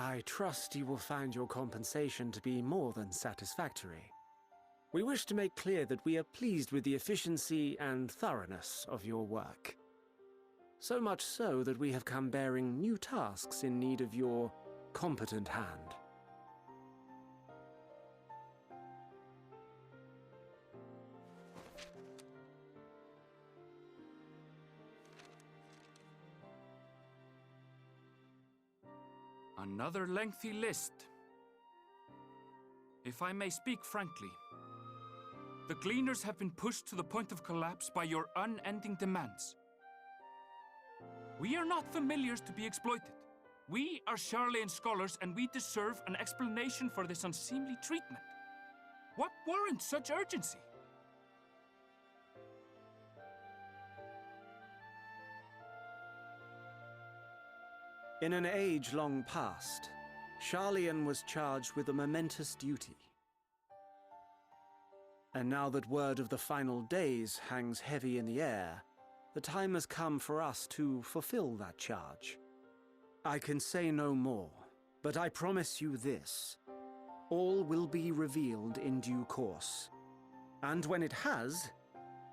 I trust you will find your compensation to be more than satisfactory. We wish to make clear that we are pleased with the efficiency and thoroughness of your work. So much so that we have come bearing new tasks in need of your competent hand. Another lengthy list. If I may speak frankly, the Gleaners have been pushed to the point of collapse by your unending demands. We are not familiars to be exploited. We are Charlean scholars, and we deserve an explanation for this unseemly treatment. What warrants such urgency? In an age long past, Charlean was charged with a momentous duty. And now that word of the final days hangs heavy in the air, the time has come for us to fulfill that charge. I can say no more, but I promise you this. All will be revealed in due course. And when it has,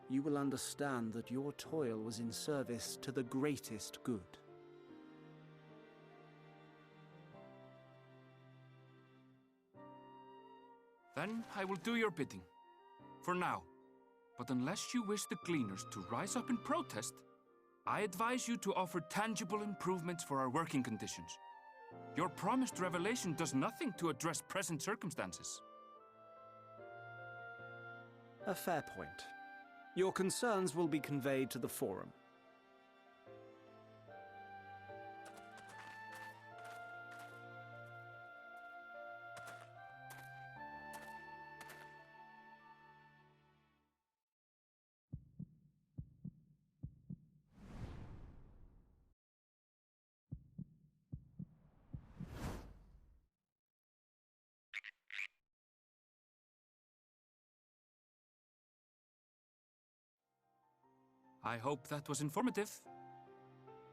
you will understand that your toil was in service to the greatest good. Then I will do your bidding. For now. But unless you wish the Gleaners to rise up in protest, I advise you to offer tangible improvements for our working conditions. Your promised revelation does nothing to address present circumstances. A fair point. Your concerns will be conveyed to the Forum. I hope that was informative.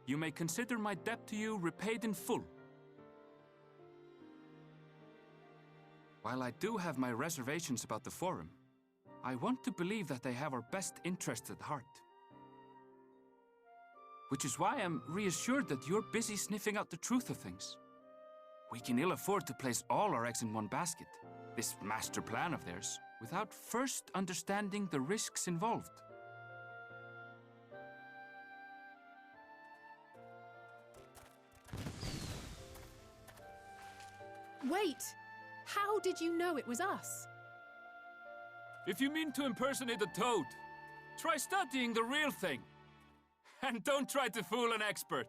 You may consider my debt to you repaid in full. While I do have my reservations about the Forum, I want to believe that they have our best interests at heart. Which is why I'm reassured that you're busy sniffing out the truth of things. We can ill afford to place all our eggs in one basket, this master plan of theirs, without first understanding the risks involved. Wait! How did you know it was us? If you mean to impersonate a toad, try studying the real thing. And don't try to fool an expert.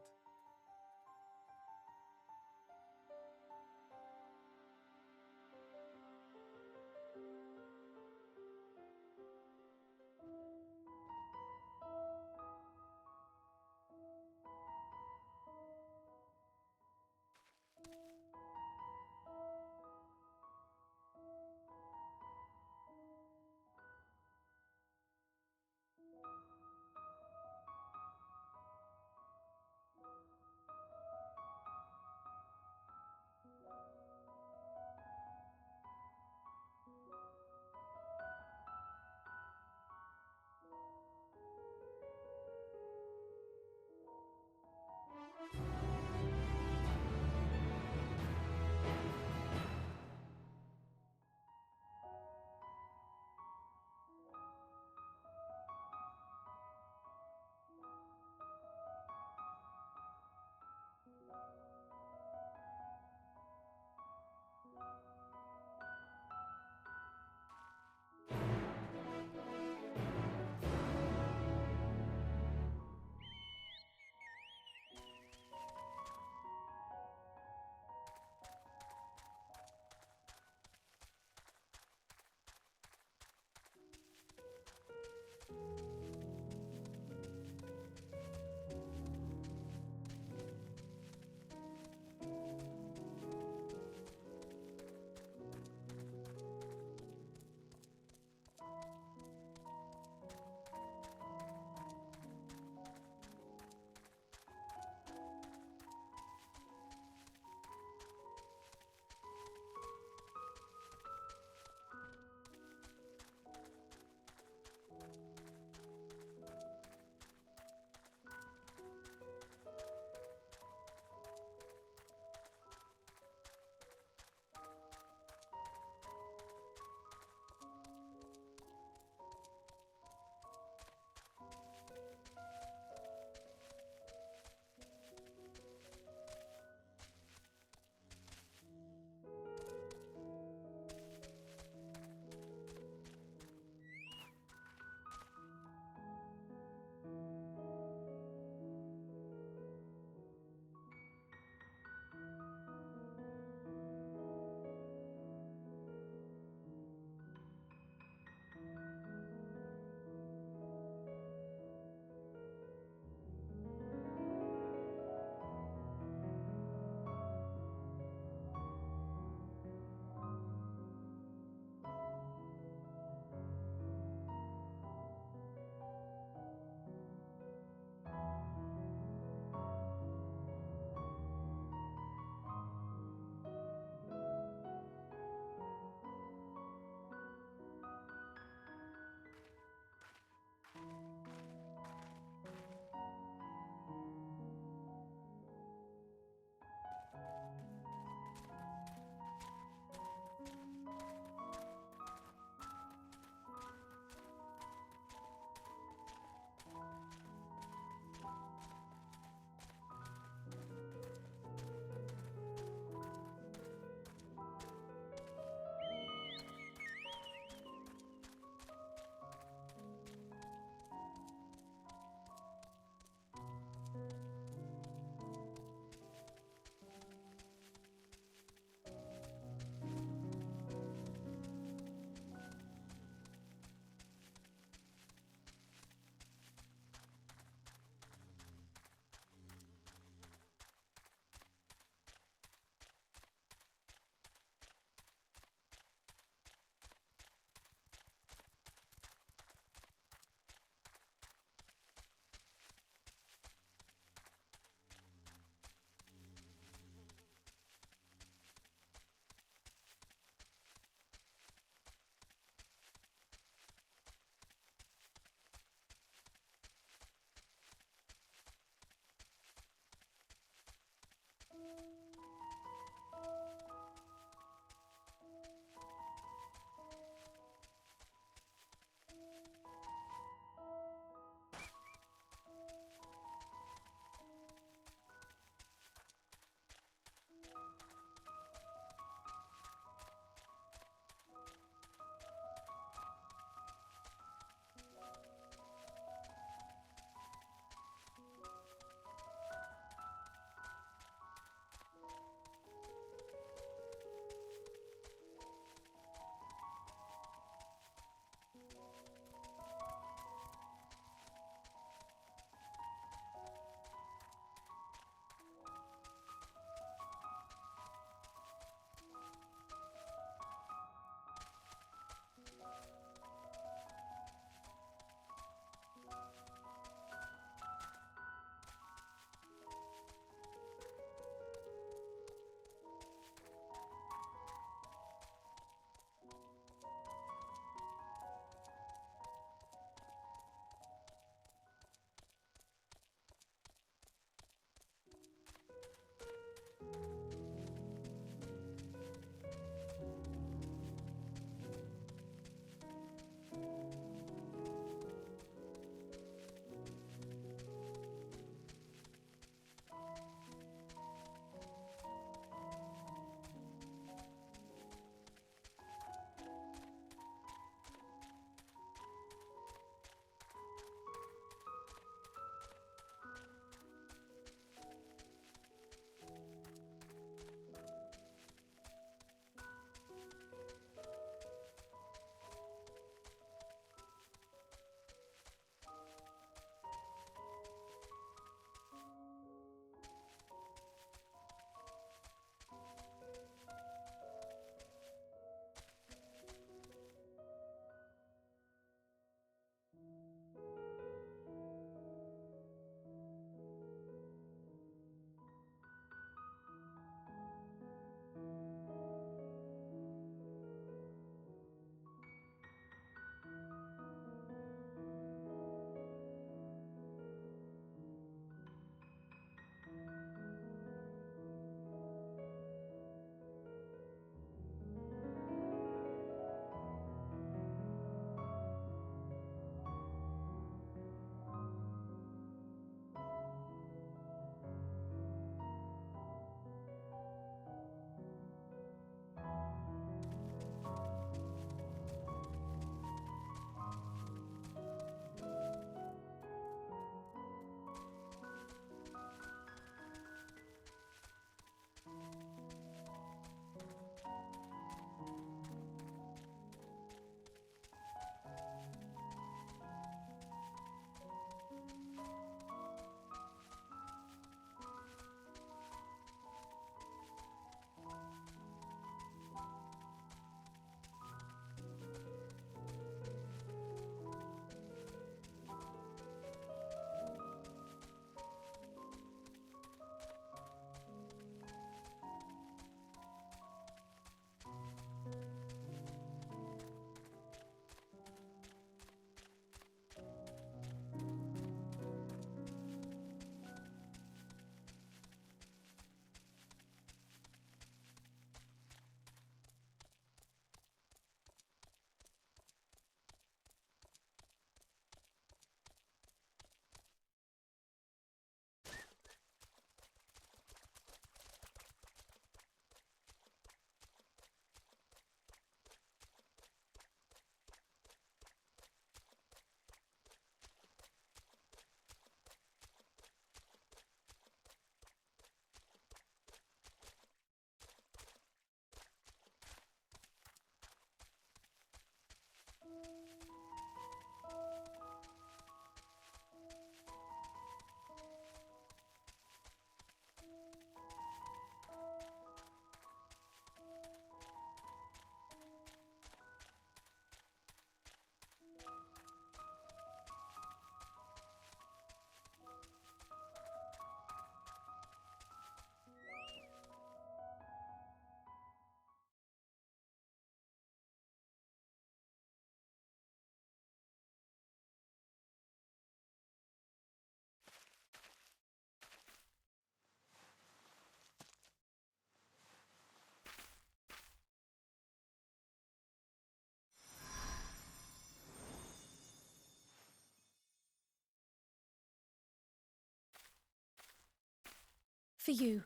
For you.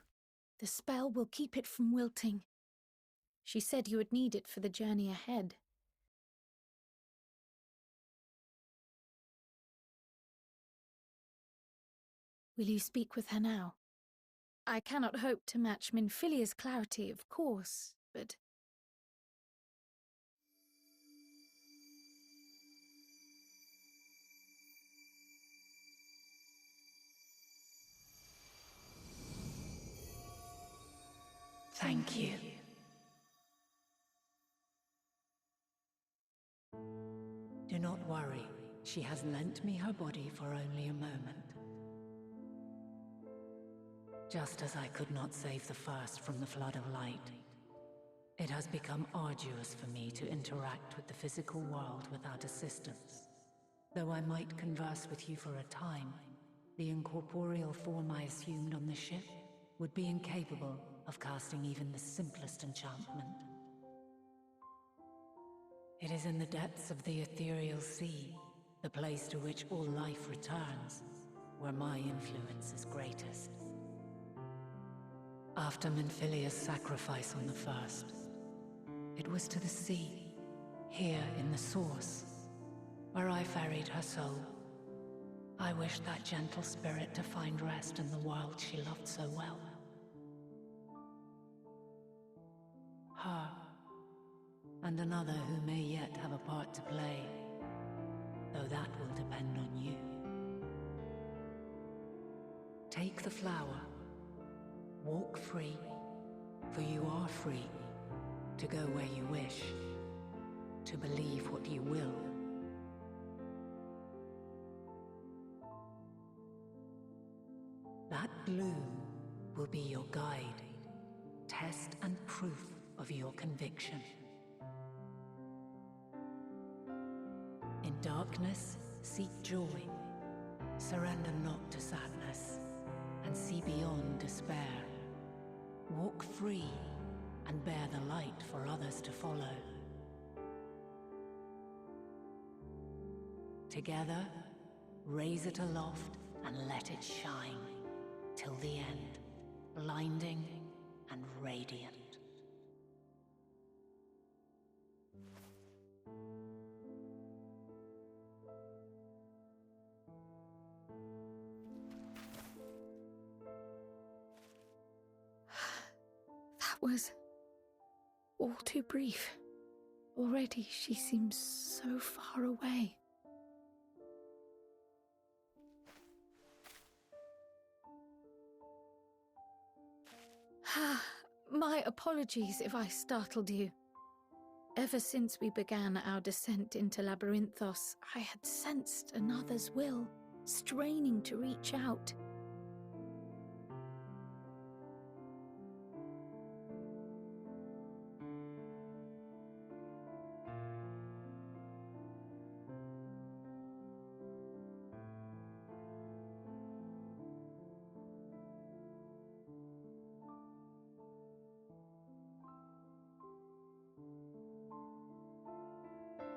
The spell will keep it from wilting. She said you would need it for the journey ahead. Will you speak with her now? I cannot hope to match Minfilia's clarity, of course, but... Thank you. Do not worry. She has lent me her body for only a moment. Just as I could not save the first from the flood of light, it has become arduous for me to interact with the physical world without assistance. Though I might converse with you for a time, the incorporeal form I assumed on the ship would be incapable of casting even the simplest enchantment. It is in the depths of the ethereal sea, the place to which all life returns, where my influence is greatest. After Minfilia's sacrifice on the first, it was to the sea, here in the source, where I ferried her soul. I wished that gentle spirit to find rest in the world she loved so well. Her, and another who may yet have a part to play, though that will depend on you. Take the flower, walk free, for you are free, to go where you wish, to believe what you will. That bloom will be your guide, test and proof of your conviction. In darkness, seek joy. Surrender not to sadness, and see beyond despair. Walk free, and bear the light for others to follow. Together, raise it aloft and let it shine, till the end, blinding and radiant. That was all too brief. Already she seems so far away. My apologies if I startled you. Ever since we began our descent into Labyrinthos, I had sensed another's will, straining to reach out.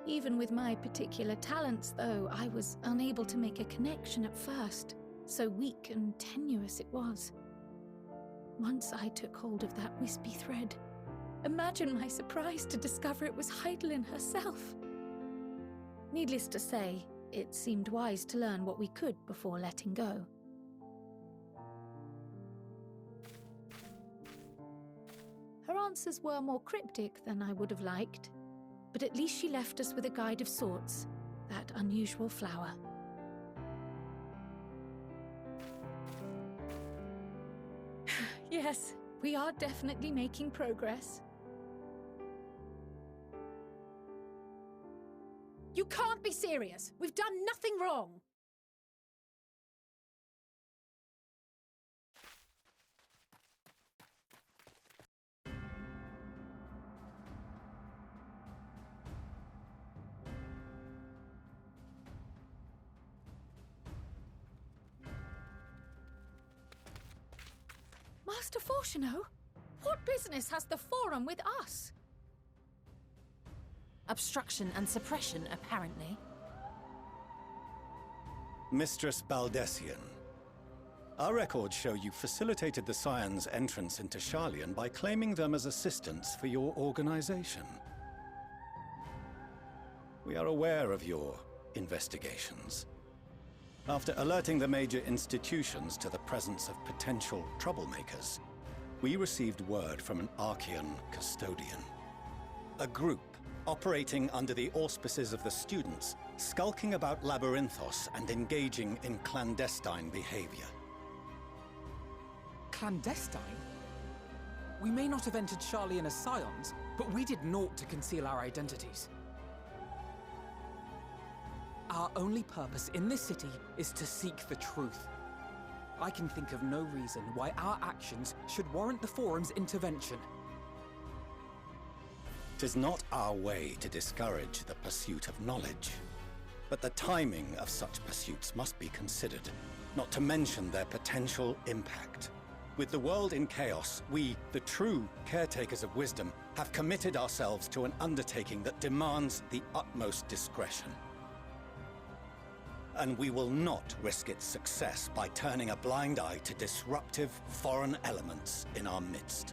Even with my particular talents, though, I was unable to make a connection at first, so weak and tenuous it was. Once I took hold of that wispy thread, imagine my surprise to discover it was Heidelin herself. Needless to say, it seemed wise to learn what we could before letting go. Her answers were more cryptic than I would have liked, but at least she left us with a guide of sorts, that unusual flower. Yes, we are definitely making progress. You can't be serious! We've done nothing wrong! Master Fortuno? What business has the Forum with us? Obstruction and suppression, apparently. Mistress Baldessian, Our records show you facilitated the Scions' entrance into Sharlayan by claiming them as assistants for your organization. We are aware of your investigations. After alerting the major institutions to the presence of potential troublemakers, we received word from an Archean custodian. A group operating under the auspices of the students, skulking about Labyrinthos and engaging in clandestine behavior. Clandestine? We may not have entered Sharlayan as Scions, but we did naught to conceal our identities. Our only purpose in this city is to seek the truth. I can think of no reason why our actions should warrant the Forum's intervention. 'Tis not our way to discourage the pursuit of knowledge, but the timing of such pursuits must be considered, not to mention their potential impact. With the world in chaos, we, the true caretakers of wisdom, have committed ourselves to an undertaking that demands the utmost discretion. And we will not risk its success by turning a blind eye to disruptive foreign elements in our midst.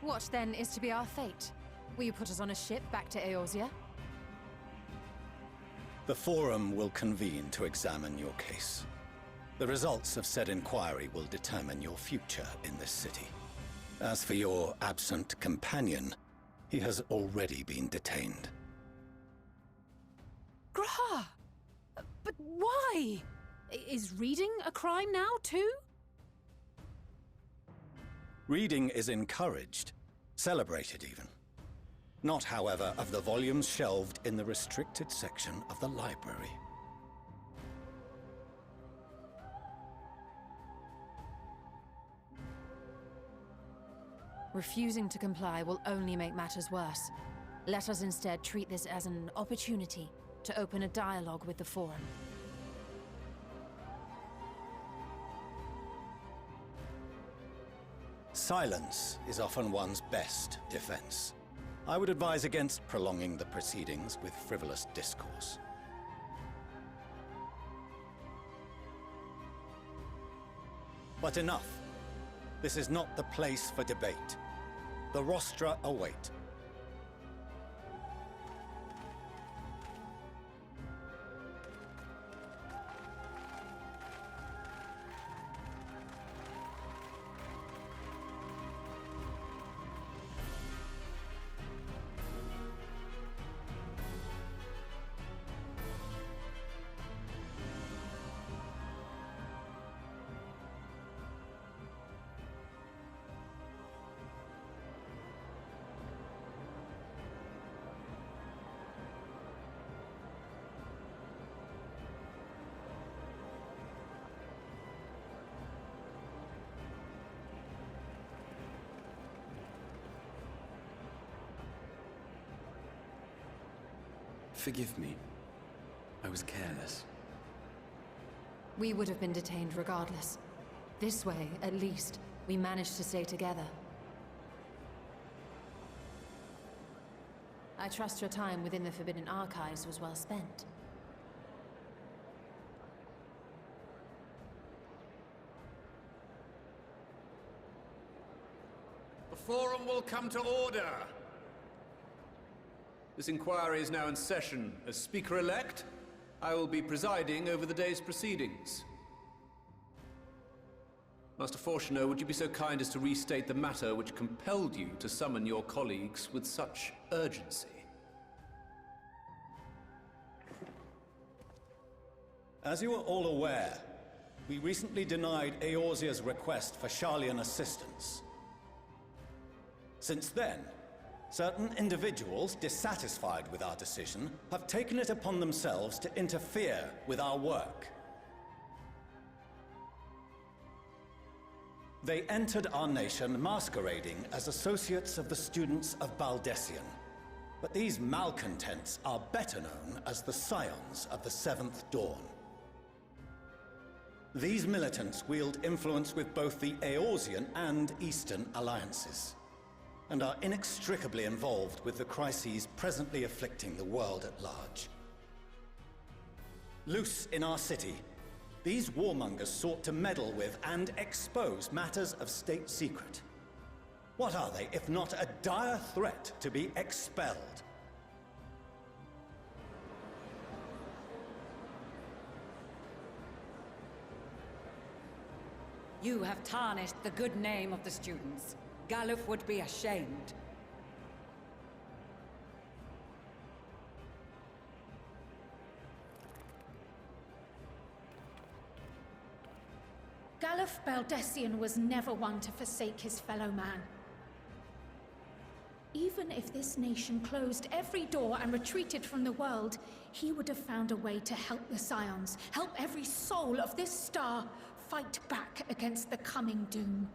What then is to be our fate? Will you put us on a ship back to Eorzea? The Forum will convene to examine your case. The results of said inquiry will determine your future in this city. As for your absent companion, he has already been detained. Graha! But why? Is reading a crime now, too? Reading is encouraged, celebrated even. Not, however, of the volumes shelved in the restricted section of the library. Refusing to comply will only make matters worse. Let us instead treat this as an opportunity to open a dialogue with the Forum. Silence is often one's best defense. I would advise against prolonging the proceedings with frivolous discourse. But enough. This is not the place for debate. The rostra await. Forgive me. I was careless. We would have been detained regardless. This way, at least, we managed to stay together. I trust your time within the Forbidden Archives was well spent. The Forum will come to order! This inquiry is now in session. As Speaker-elect, I will be presiding over the day's proceedings. Master Fortuner, would you be so kind as to restate the matter which compelled you to summon your colleagues with such urgency? As you are all aware, we recently denied Eorzea's request for Sharlayan assistance. Since then, certain individuals dissatisfied with our decision have taken it upon themselves to interfere with our work. They entered our nation masquerading as associates of the students of Baldessian. But these malcontents are better known as the Scions of the Seventh Dawn. These militants wield influence with both the Eorzean and Eastern alliances, and are inextricably involved with the crises presently afflicting the world at large. loose in our city. These warmongers sought to meddle with and expose matters of state secret. What are they, if not a dire threat to be expelled? You have tarnished the good name of the students. Galuf would be ashamed. Galuf Baldessian was never one to forsake his fellow man. Even if this nation closed every door and retreated from the world, he would have found a way to help the Scions, help every soul of this star fight back against the coming doom.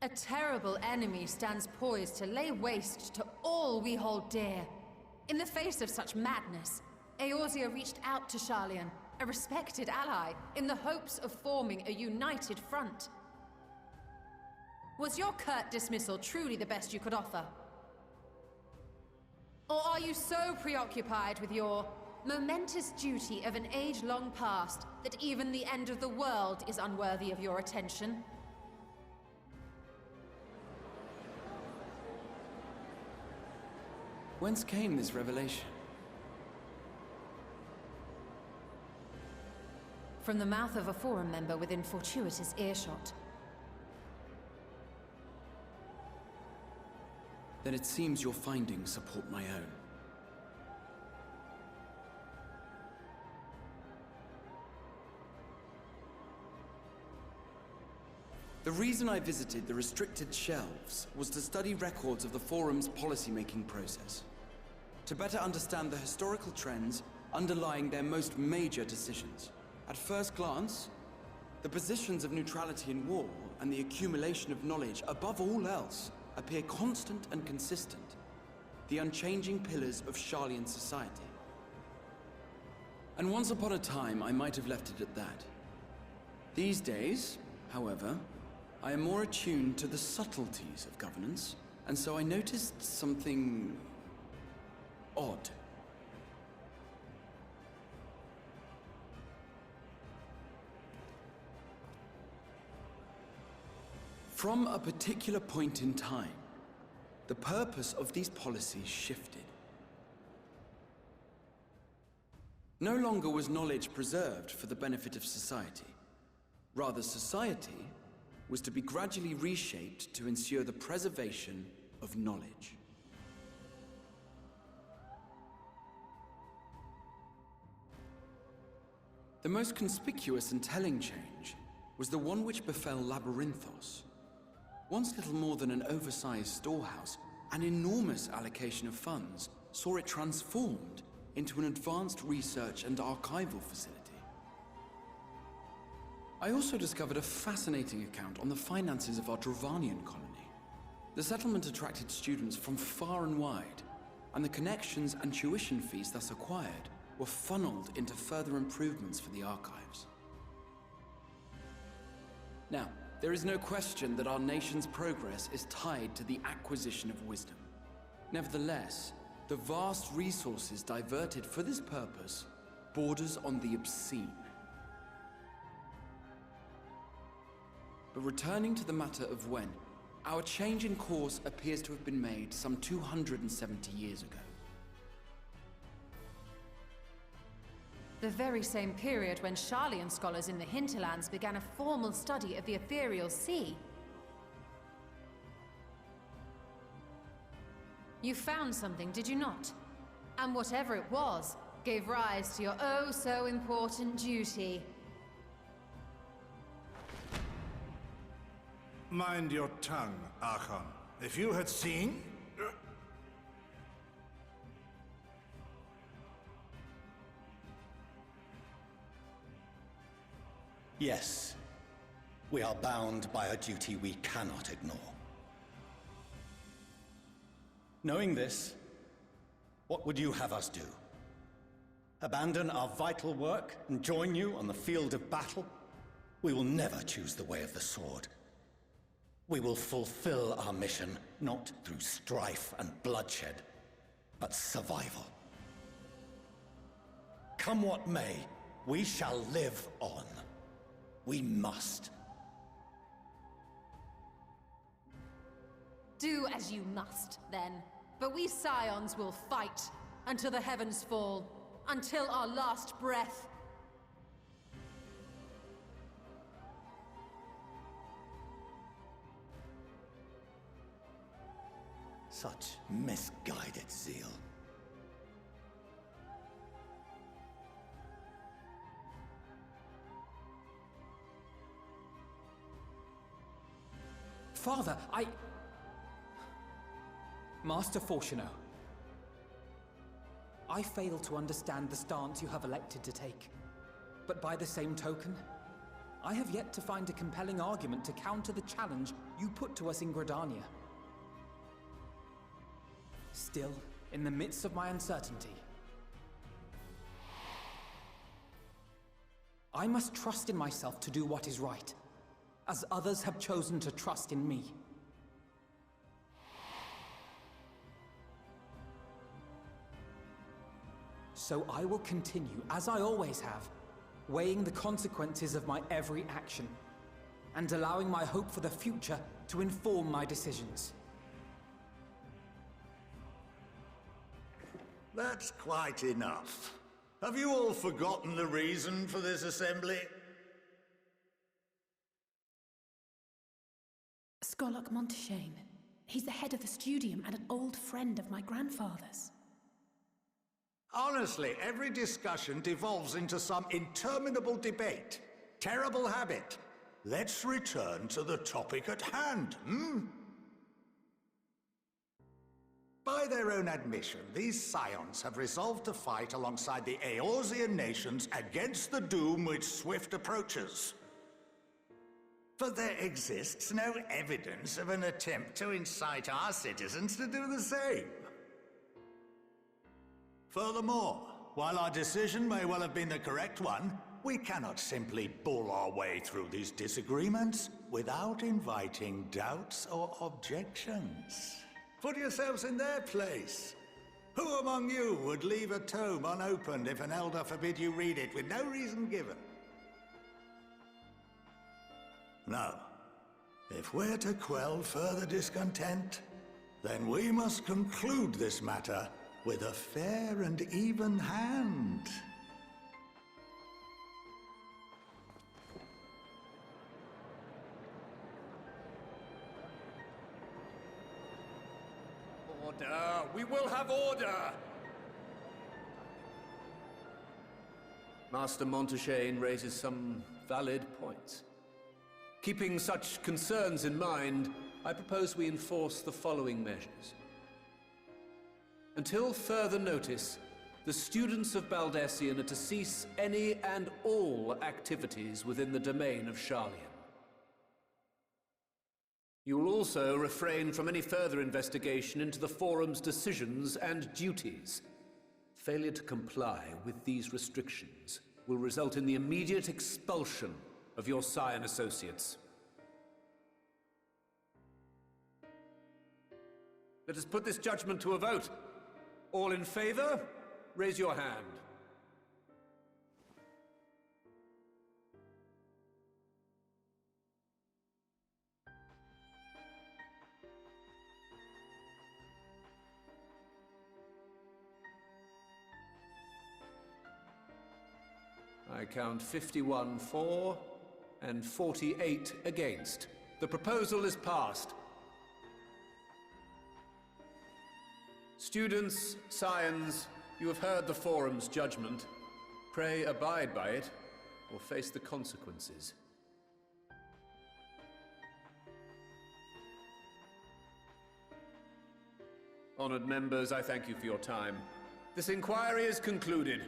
A terrible enemy stands poised to lay waste to all we hold dear. In the face of such madness, Eorzea reached out to Sharlayan, a respected ally, in the hopes of forming a united front. Was your curt dismissal truly the best you could offer? Or are you so preoccupied with your momentous duty of an age long past that even the end of the world is unworthy of your attention? Whence came this revelation? From the mouth of a Forum member within fortuitous earshot. Then it seems your findings support my own. The reason I visited the restricted shelves was to study records of the Forum's policy-making process, to better understand the historical trends underlying their most major decisions. At first glance, the positions of neutrality in war and the accumulation of knowledge above all else appear constant and consistent, the unchanging pillars of Sharlayan society. And once upon a time, I might have left it at that. These days, however, I am more attuned to the subtleties of governance, and so I noticed something odd. From a particular point in time, the purpose of these policies shifted. No longer was knowledge preserved for the benefit of society. Rather, society was to be gradually reshaped to ensure the preservation of knowledge. The most conspicuous and telling change was the one which befell Labyrinthos. Once little more than an oversized storehouse, an enormous allocation of funds saw it transformed into an advanced research and archival facility. I also discovered a fascinating account on the finances of our Dravanian colony. The settlement attracted students from far and wide, and the connections and tuition fees thus acquired were funneled into further improvements for the archives. Now, there is no question that our nation's progress is tied to the acquisition of wisdom. Nevertheless, the vast resources diverted for this purpose borders on the obscene. But returning to the matter of when, our change in course appears to have been made some 270 years ago. The very same period when Sharlayan scholars in the hinterlands began a formal study of the ethereal sea. You found something, did you not? And whatever it was, gave rise to your oh-so-important duty. Mind your tongue, Archon. If you had seen... Yes. We are bound by a duty we cannot ignore. Knowing this, what would you have us do? Abandon our vital work and join you on the field of battle? We will never choose the way of the sword. We will fulfill our mission, not through strife and bloodshed, but survival. Come what may, we shall live on. We must. Do as you must, then. But we Scions will fight until the heavens fall, until our last breath. Such misguided zeal. Father, Master Fortuno, I fail to understand the stance you have elected to take. But by the same token, I have yet to find a compelling argument to counter the challenge you put to us in Gridania. Still, in the midst of my uncertainty, I must trust in myself to do what is right, as others have chosen to trust in me. So I will continue, as I always have, weighing the consequences of my every action, and allowing my hope for the future to inform my decisions. That's quite enough. Have you all forgotten the reason for this assembly? Skolok Monteshane. He's the head of the studium and an old friend of my grandfather's. Honestly, every discussion devolves into some interminable debate. Terrible habit. Let's return to the topic at hand, By their own admission, these Scions have resolved to fight alongside the Eorzean nations against the doom which swift approaches. But there exists no evidence of an attempt to incite our citizens to do the same. Furthermore, while our decision may well have been the correct one, we cannot simply bull our way through these disagreements without inviting doubts or objections. Put yourselves in their place. Who among you would leave a tome unopened if an elder forbid you read it with no reason given? No. If we're to quell further discontent, then we must conclude this matter with a fair and even hand. Order! We will have order! Master Monteshane raises some valid points. Keeping such concerns in mind, I propose we enforce the following measures. Until further notice, the students of Baldesion are to cease any and all activities within the domain of Sharlayan. You will also refrain from any further investigation into the Forum's decisions and duties. Failure to comply with these restrictions will result in the immediate expulsion of your Scion associates. Let us put this judgment to a vote. All in favor, raise your hand. I count 51 for and 48 against. The proposal is passed. Students, Scions, you have heard the Forum's judgment. Pray abide by it, or face the consequences. Honored members, I thank you for your time. This inquiry is concluded.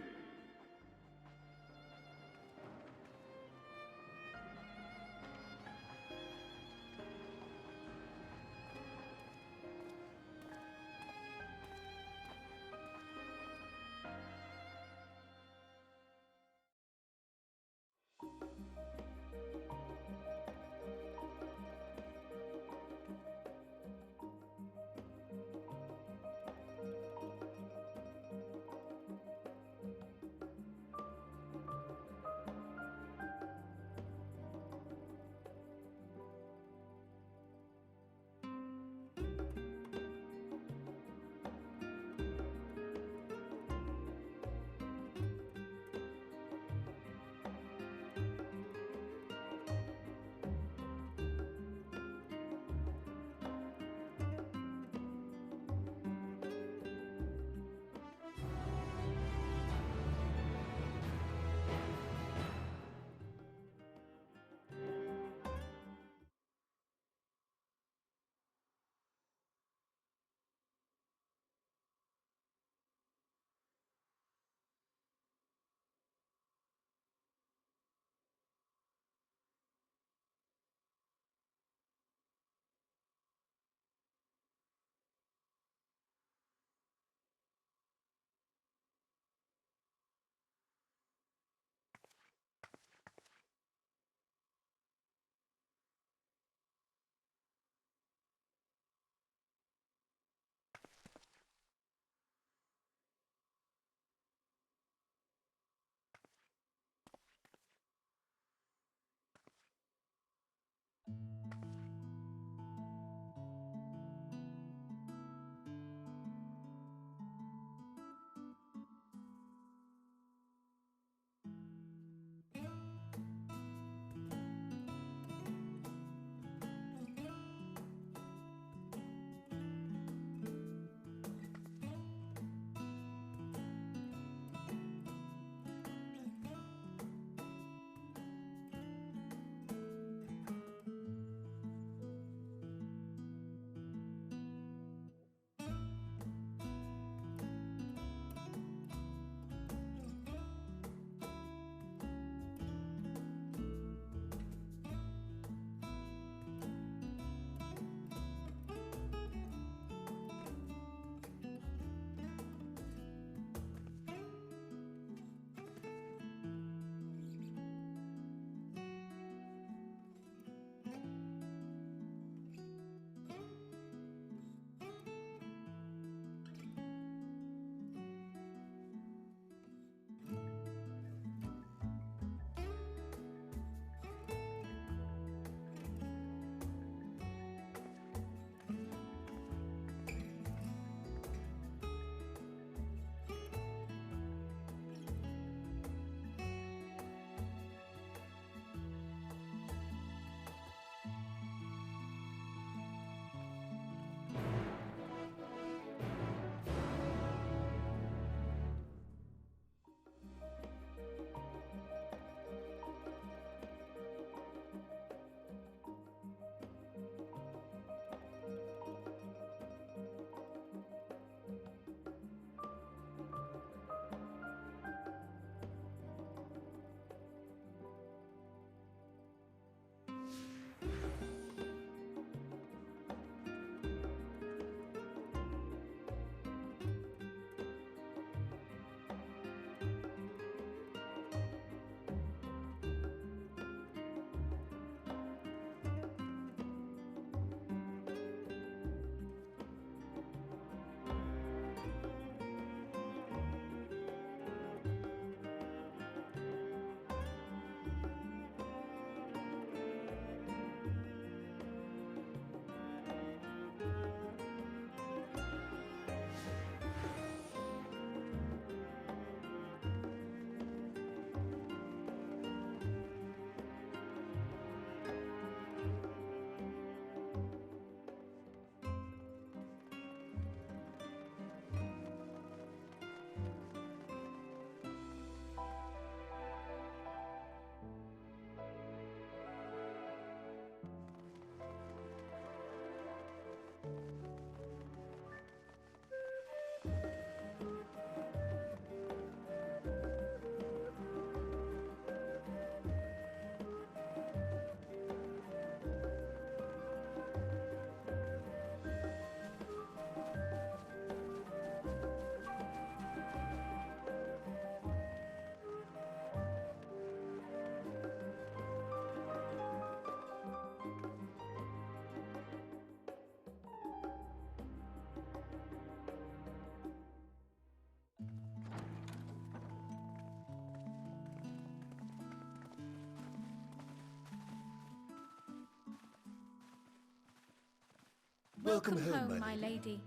Welcome home, my lady.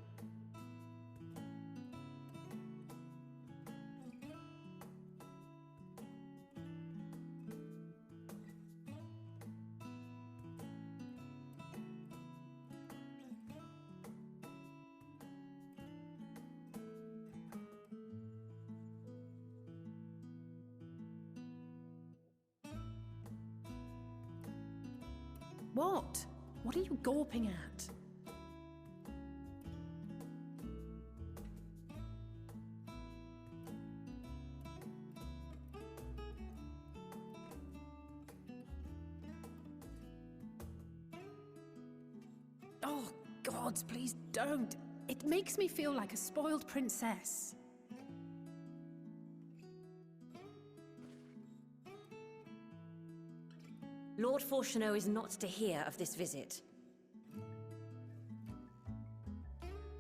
What? What are you gawping at? Oh, gods, please don't. It makes me feel like a spoiled princess. Lord Fortuneau is not to hear of this visit.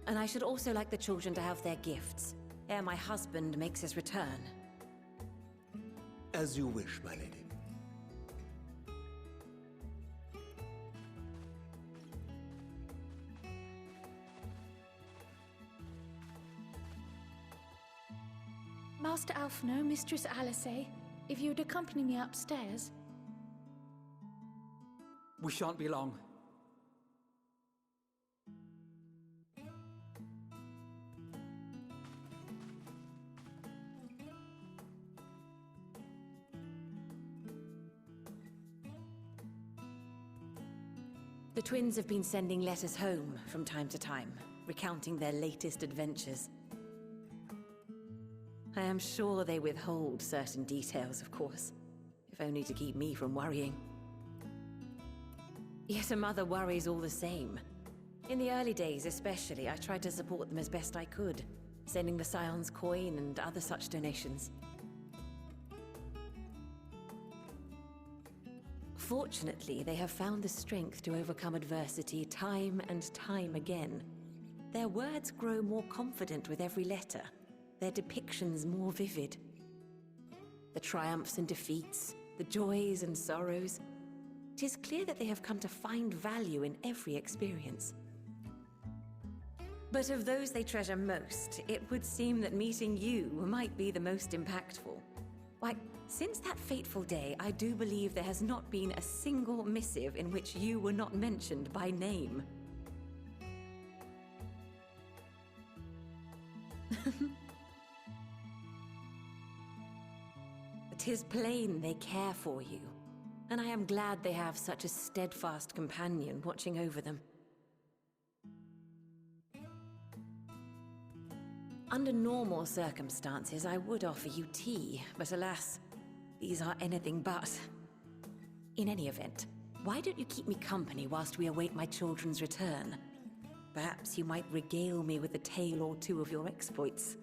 And I should also like the children to have their gifts, ere my husband makes his return. As you wish, my lady. Master Alphino, Mistress Alice, if you would accompany me upstairs. We shan't be long. The twins have been sending letters home from time to time, recounting their latest adventures. I am sure they withhold certain details, of course, if only to keep me from worrying. Yet a mother worries all the same. In the early days especially, I tried to support them as best I could, sending the Scion's coin and other such donations. Fortunately, they have found the strength to overcome adversity time and time again. Their words grow more confident with every letter, their depictions more vivid. The triumphs and defeats, the joys and sorrows. It is clear that they have come to find value in every experience. But of those they treasure most, it would seem that meeting you might be the most impactful. Why, since that fateful day, I do believe there has not been a single missive in which you were not mentioned by name. It is plain they care for you, and I am glad they have such a steadfast companion watching over them. Under normal circumstances, I would offer you tea, but alas, these are anything but. In any event, why don't you keep me company whilst we await my children's return? Perhaps you might regale me with a tale or two of your exploits.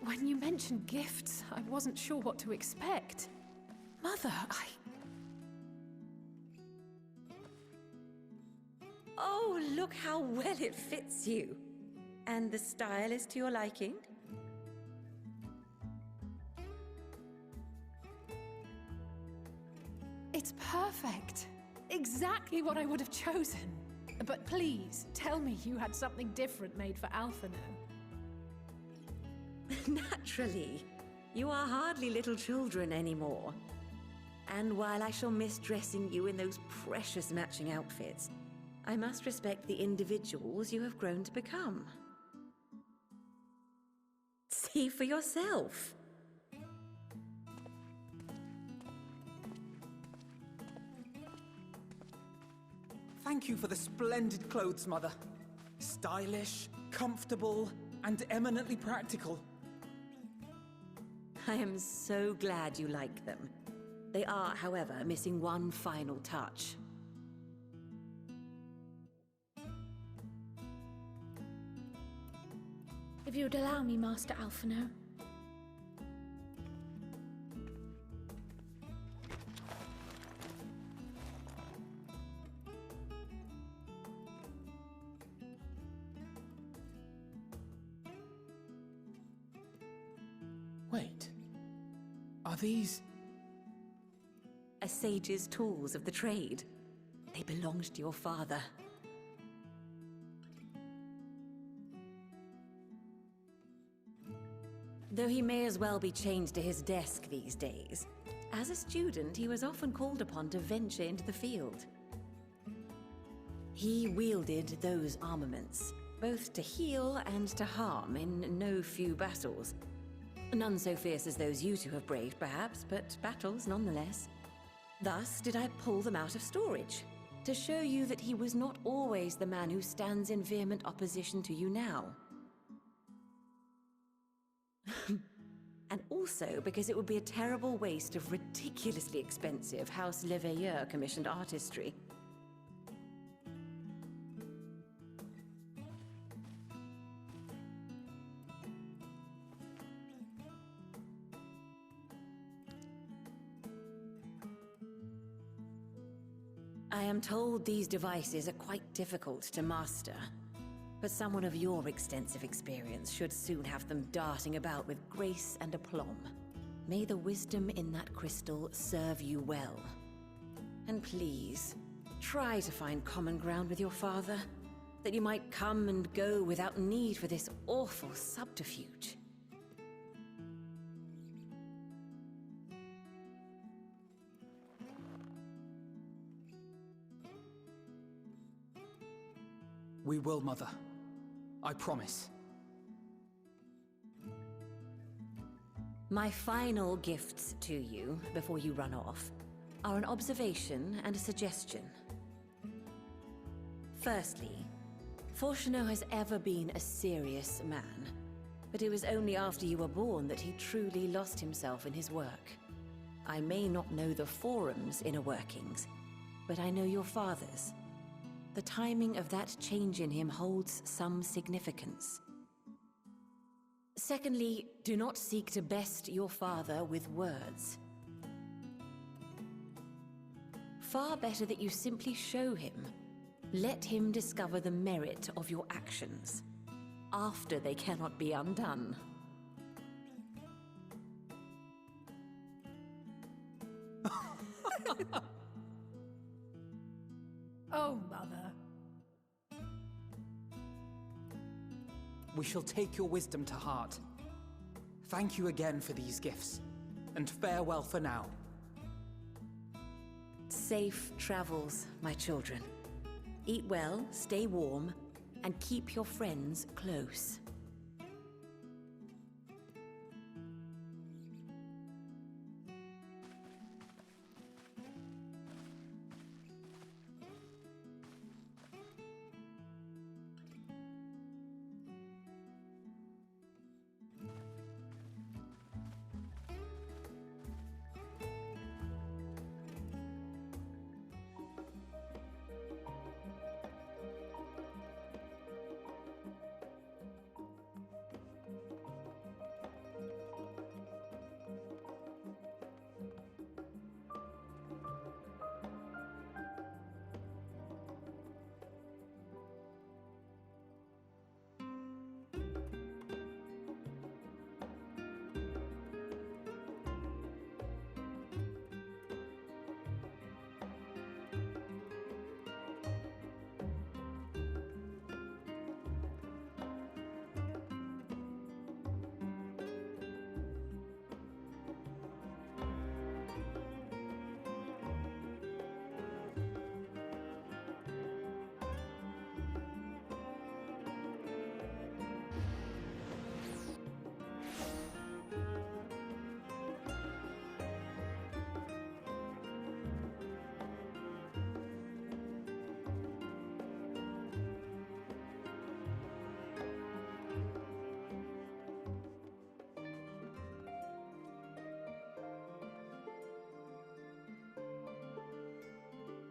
When you mentioned gifts, I wasn't sure what to expect. Mother, Oh, look how well it fits you. And the style is to your liking? It's perfect. Exactly what I would have chosen. But please, tell me you had something different made for Alphino. Naturally. You are hardly little children anymore. And while I shall miss dressing you in those precious matching outfits, I must respect the individuals you have grown to become. See for yourself. Thank you for the splendid clothes, Mother. Stylish, comfortable, and eminently practical. I am so glad you like them. They are, however, missing one final touch. If you would allow me, Master Alphino. Are these... A sage's tools of the trade. They belonged to your father. Though he may as well be chained to his desk these days, as a student he was often called upon to venture into the field. He wielded those armaments, both to heal and to harm in no few battles. None so fierce as those you two have braved, perhaps, but battles nonetheless. Thus did I pull them out of storage, to show you that he was not always the man who stands in vehement opposition to you now. And also because it would be a terrible waste of ridiculously expensive House Leveilleur commissioned artistry. I am told these devices are quite difficult to master, but someone of your extensive experience should soon have them darting about with grace and aplomb. May the wisdom in that crystal serve you well. And please, try to find common ground with your father, that you might come and go without need for this awful subterfuge. We will, Mother. I promise. My final gifts to you, before you run off, are an observation and a suggestion. Firstly, Fortunato has ever been a serious man, but it was only after you were born that he truly lost himself in his work. I may not know the Forum's inner workings, but I know your father's. The timing of that change in him holds some significance. Secondly, do not seek to best your father with words. Far better that you simply show him. Let him discover the merit of your actions, after they cannot be undone. Oh, Mother. We shall take your wisdom to heart. Thank you again for these gifts, and farewell for now. Safe travels, my children. Eat well, stay warm, and keep your friends close.